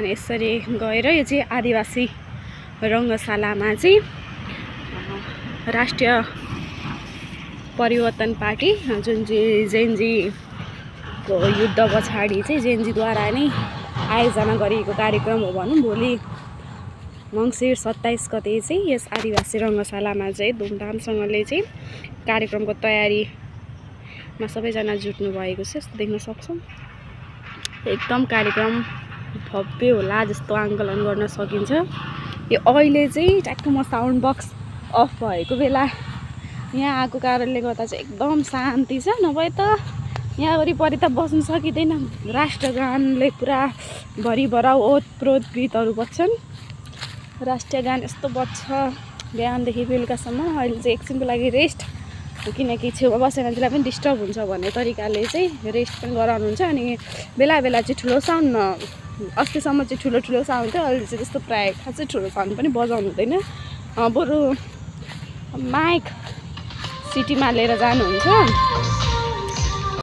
अनि यसरी गएर यो चाहिँ आदिवासी रङ्गशालामा चाहिँ राष्ट्रिय परिवर्तन पार्टी जुन चाहिँ जेएनजीको युद्ध पछाडि चाहिँ जेएनजीद्वारा नै आयोजना गरिएको कार्यक्रम हो भनौँ। भोलि मङ्सिर 27 गते चाहिँ यस आदिवासी रङ्गशालामा चाहिँ धुमधामसँगले चाहिँ कार्यक्रमको तयारीमा सबैजना जुट्नु भएको छ। यस्तो देख्न सक्छौँ। एकदम कार्यक्रम भव्य होला जस्तो आङ्कलन गर्न सकिन्छ। यो अहिले चाहिँ ट्याक्क म साउन्ड बक्स अफ भएको बेला यहाँ आएको कारणले गर्दा चाहिँ एकदम शान्ति छ। नभए त यहाँ वरिपरि त बस्नु सकिँदैन। राष्ट्रगानले पुरा भरिभराउ ओतप्रोत गीतहरू बज्छन्। राष्ट्रिय गान यस्तो बज्छ बिहानदेखि बेलुकासम्म। अहिले चाहिँ एकछिनको लागि रेस्ट, किनकि छेउमा बसेर मान्छेलाई पनि डिस्टर्ब हुन्छ भन्ने तरिकाले चाहिँ रेस्ट पनि गराउनुहुन्छ। अनि बेला बेला चाहिँ ठुलो साउन्ड, अस्तिसम्म चाहिँ ठुलो ठुलो साउन्ड थियो, अहिले चाहिँ त्यस्तो प्रायः खासै ठुलो साउन्ड पनि बजाउनु हुँदैन। बरु माइक सिटीमा लिएर जानुहुन्छ।